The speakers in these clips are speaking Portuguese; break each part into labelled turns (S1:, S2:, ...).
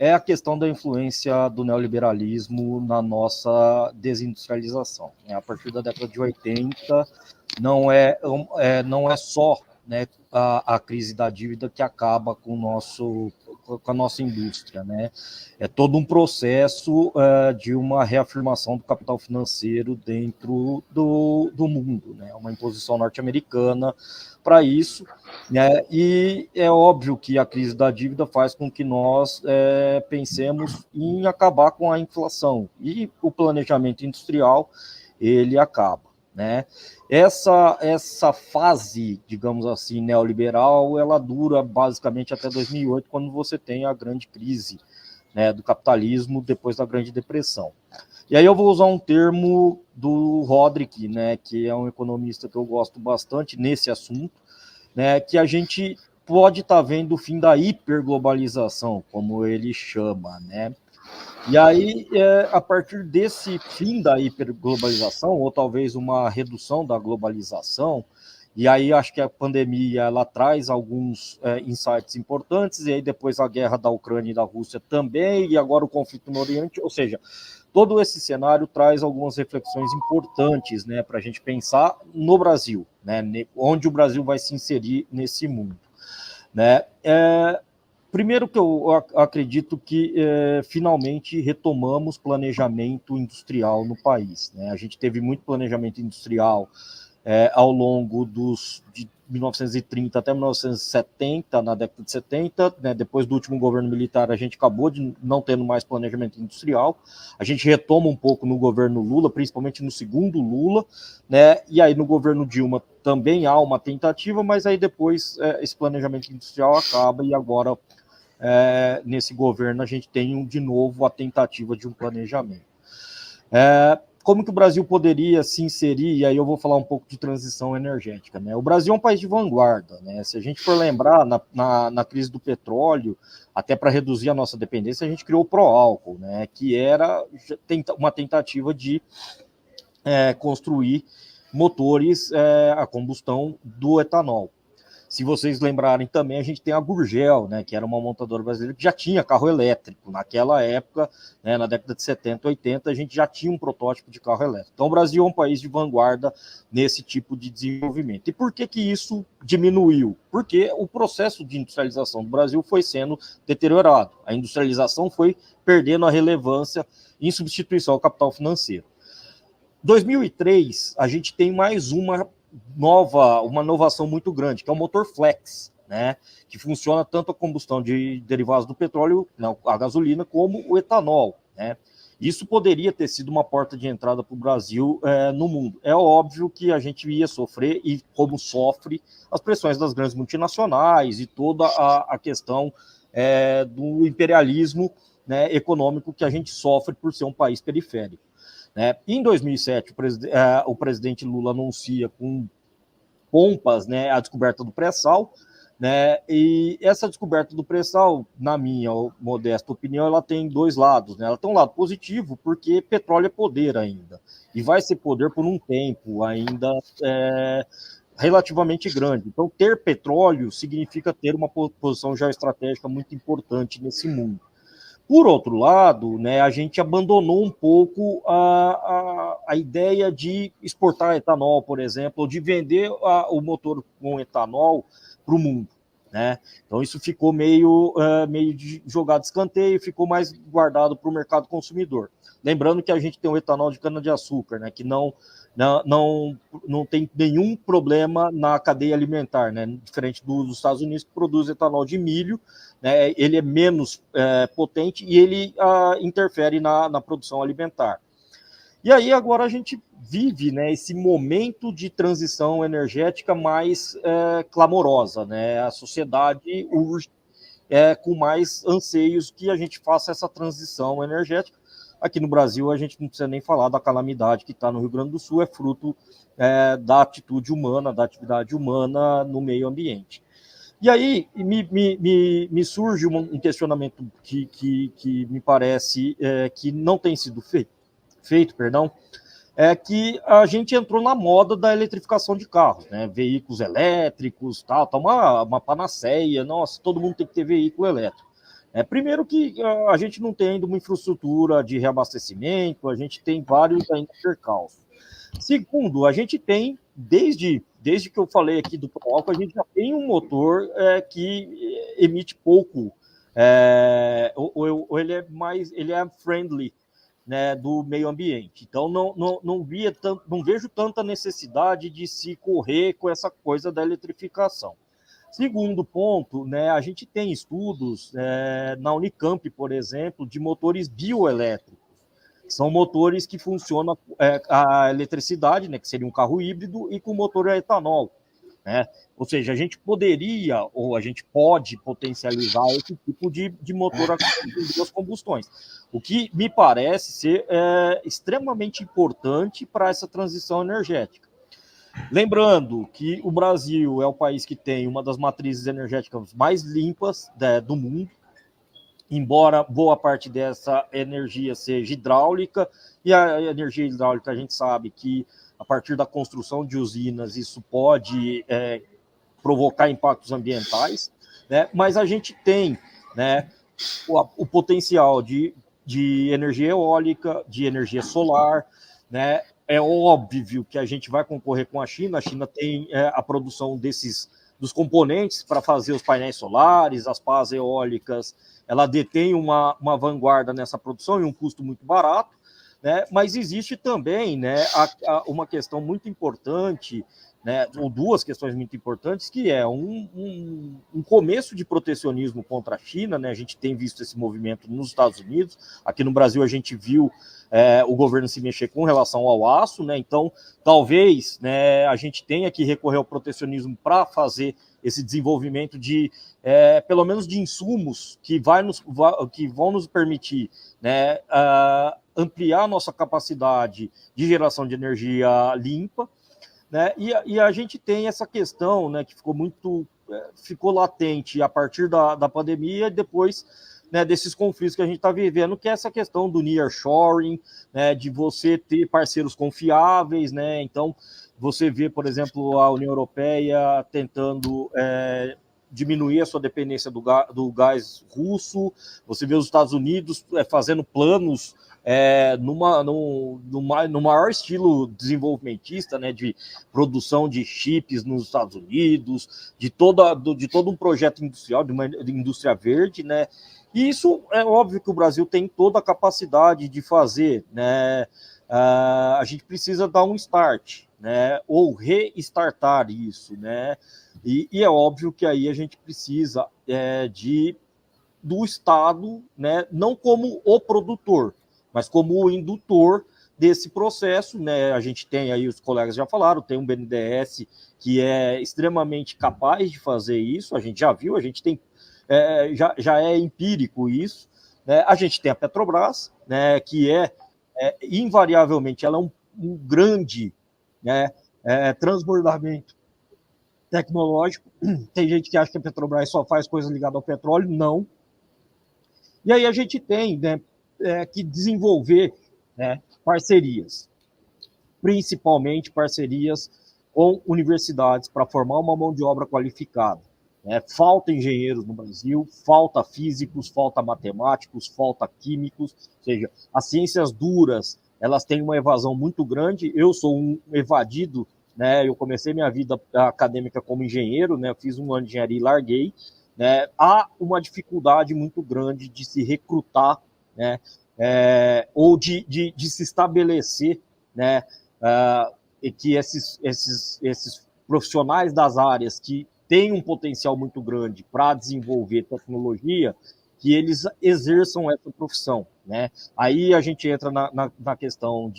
S1: é a questão da influência do neoliberalismo na nossa desindustrialização. A partir da década de 80, não é só, né, a crise da dívida que acaba com a nossa indústria, né? É todo um processo de uma reafirmação do capital financeiro dentro do mundo, né? Uma imposição norte-americana para isso, né? E é óbvio que a crise da dívida faz com que nós pensemos em acabar com a inflação, e o planejamento industrial ele acaba, né? Essa fase, digamos assim, neoliberal, ela dura basicamente até 2008, quando você tem a grande crise, né, do capitalismo depois da Grande Depressão. E aí eu vou usar um termo do Rodrik, né, que é um economista que eu gosto bastante nesse assunto, né, que a gente pode estar vendo o fim da hiperglobalização, como ele chama, né? E aí, a partir desse fim da hiperglobalização, ou talvez uma redução da globalização, e aí acho que a pandemia ela traz alguns insights importantes, e aí depois a guerra da Ucrânia e da Rússia também, e agora o conflito no Oriente, ou seja, todo esse cenário traz algumas reflexões importantes, né, para a gente pensar no Brasil, né, onde o Brasil vai se inserir nesse mundo, né? Primeiro que eu acredito que finalmente retomamos planejamento industrial no país, né? A gente teve muito planejamento industrial ao longo de 1930 até 1970, na década de 70, né? Depois do último governo militar, a gente acabou de não tendo mais planejamento industrial. A gente retoma um pouco no governo Lula, principalmente no segundo Lula, né? E aí no governo Dilma também há uma tentativa, mas aí depois esse planejamento industrial acaba, e agora nesse governo a gente tem de novo a tentativa de um planejamento. Como que o Brasil poderia se inserir? E aí eu vou falar um pouco de transição energética, né? O Brasil é um país de vanguarda, né? Se a gente for lembrar, na crise do petróleo, até para reduzir a nossa dependência, a gente criou o Proálcool, né? Que era uma tentativa de construir motores a combustão do etanol. Se vocês lembrarem também, a gente tem a Gurgel, né, que era uma montadora brasileira que já tinha carro elétrico. Naquela época, né, na década de 70, 80, a gente já tinha um protótipo de carro elétrico. Então, o Brasil é um país de vanguarda nesse tipo de desenvolvimento. E por que isso diminuiu? Porque o processo de industrialização do Brasil foi sendo deteriorado. A industrialização foi perdendo a relevância em substituição ao capital financeiro. 2003, a gente tem mais uma inovação muito grande, que é o motor flex, né, que funciona tanto a combustão de derivados do petróleo, a gasolina, como o etanol, né. Isso poderia ter sido uma porta de entrada para o Brasil no mundo. É óbvio que a gente ia sofrer, e como sofre, as pressões das grandes multinacionais e toda a questão do imperialismo, né, econômico que a gente sofre por ser um país periférico. Em 2007, o presidente Lula anuncia com pompas, né, a descoberta do pré-sal, né, e essa descoberta do pré-sal, na minha modesta opinião, ela tem dois lados, né? Ela tem um lado positivo, porque petróleo é poder ainda, e vai ser poder por um tempo ainda relativamente grande. Então, ter petróleo significa ter uma posição geoestratégica muito importante nesse mundo. Por outro lado, né, a gente abandonou um pouco a ideia de exportar etanol, por exemplo, ou de vender o motor com etanol para o mundo, né? Então isso ficou meio jogado de escanteio, ficou mais guardado para o mercado consumidor. Lembrando que a gente tem o etanol de cana-de-açúcar, né, que não tem nenhum problema na cadeia alimentar, né? Diferente dos Estados Unidos, que produz etanol de milho, né? Ele é menos potente e ele interfere na produção alimentar. E aí agora a gente vive, né, esse momento de transição energética mais clamorosa, né? A sociedade urge com mais anseios que a gente faça essa transição energética. Aqui no Brasil, a gente não precisa nem falar da calamidade que está no Rio Grande do Sul, é fruto da atitude humana, da atividade humana no meio ambiente. E aí me surge um questionamento que me parece que não tem sido feito, é que a gente entrou na moda da eletrificação de carros, né? Veículos elétricos, tal, tá uma panaceia, nossa, todo mundo tem que ter veículo elétrico. Primeiro que a gente não tem ainda uma infraestrutura de reabastecimento, a gente tem vários ainda percalços. Segundo, a gente tem, desde que eu falei aqui do álcool, a gente já tem um motor que emite pouco, ou ele é friendly, né, do meio ambiente. Então, não vejo tanta necessidade de se correr com essa coisa da eletrificação. Segundo ponto, né, a gente tem estudos na Unicamp, por exemplo, de motores bioelétricos. São motores que funcionam a eletricidade, né, que seria um carro híbrido, e com motor a etanol. Né? Ou seja, a gente poderia, ou a gente pode potencializar esse tipo de motor a duas combustões. O que me parece ser extremamente importante para essa transição energética. Lembrando que o Brasil é o país que tem uma das matrizes energéticas mais limpas do mundo, embora boa parte dessa energia seja hidráulica, e a energia hidráulica a gente sabe que a partir da construção de usinas isso pode provocar impactos ambientais, né? Mas a gente tem, né, o potencial de energia eólica, de energia solar, né? É óbvio que a gente vai concorrer com a China tem a produção dos componentes para fazer os painéis solares, as pás eólicas, ela detém uma vanguarda nessa produção e um custo muito barato, né? Mas existe também, né, uma questão muito importante, né, ou duas questões muito importantes, que é um começo de protecionismo contra a China, né? A gente tem visto esse movimento nos Estados Unidos, aqui no Brasil a gente viu o governo se mexer com relação ao aço, né? Então, talvez, né, a gente tenha que recorrer ao protecionismo para fazer esse desenvolvimento pelo menos de insumos que vão nos permitir, né, ampliar a nossa capacidade de geração de energia limpa, né? E a gente tem essa questão, né, que ficou latente a partir da pandemia e depois, né, desses conflitos que a gente está vivendo, que é essa questão do nearshoring, né, de você ter parceiros confiáveis, né? Então, você vê, por exemplo, a União Europeia tentando diminuir a sua dependência do gás russo, você vê os Estados Unidos fazendo planos no maior estilo desenvolvimentista, né, de produção de chips nos Estados Unidos, de todo um projeto industrial, de uma indústria verde, né? E isso é óbvio que o Brasil tem toda a capacidade de fazer, né? A gente precisa dar um start, né? Ou restartar isso, né? E é óbvio que aí a gente precisa do Estado, né? Não como o produtor, mas como o indutor desse processo, né? A gente tem aí, os colegas já falaram, tem um BNDES que é extremamente capaz de fazer isso, a gente já viu, a gente tem já é empírico isso, né? A gente tem a Petrobras, né, que invariavelmente ela é um grande, né, transbordamento tecnológico. Tem gente que acha que a Petrobras só faz coisa ligada ao petróleo, não. E aí a gente tem, né, que desenvolver, né, parcerias, principalmente parcerias com universidades para formar uma mão de obra qualificada. Falta engenheiros no Brasil, falta físicos, falta matemáticos, falta químicos, ou seja, as ciências duras, elas têm uma evasão muito grande. Eu sou um evadido, né? Eu comecei minha vida acadêmica como engenheiro, né? Eu fiz um ano de engenharia e larguei, né? Há uma dificuldade muito grande de se recrutar, né? Ou de se estabelecer, né? E que esses profissionais das áreas que têm um potencial muito grande para desenvolver tecnologia, que eles exerçam essa profissão, né? Aí a gente entra na questão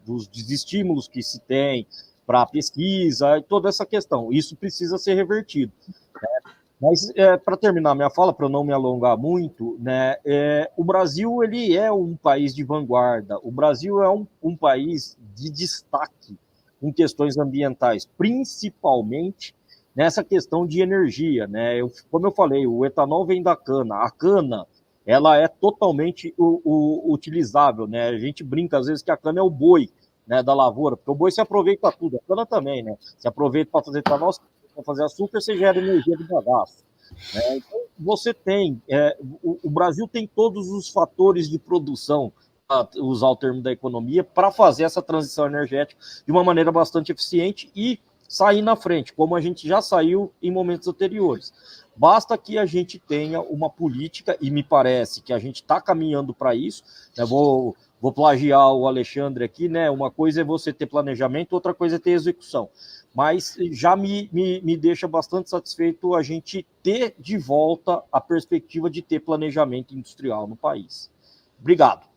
S1: dos estímulos que se tem para a pesquisa, toda essa questão. Isso precisa ser revertido, né? Mas, para terminar minha fala, para eu não me alongar muito, né, o Brasil ele é um país de vanguarda, o Brasil é um país de destaque em questões ambientais, principalmente nessa questão de energia, né? Como eu falei, o etanol vem da cana, a cana ela é totalmente utilizável, né? A gente brinca às vezes que a cana é o boi, né, da lavoura, porque o boi se aproveita para tudo, a cana também, né? Se aproveita para fazer etanol, para fazer açúcar, você gera energia do bagaço. né? Então, você tem, o Brasil tem todos os fatores de produção, para usar o termo da economia, para fazer essa transição energética de uma maneira bastante eficiente e sair na frente, como a gente já saiu em momentos anteriores. Basta que a gente tenha uma política, e me parece que a gente está caminhando para isso, né? Vou plagiar o Alexandre aqui, né? Uma coisa é você ter planejamento, outra coisa é ter execução. Mas já me deixa bastante satisfeito a gente ter de volta a perspectiva de ter planejamento industrial no país. Obrigado.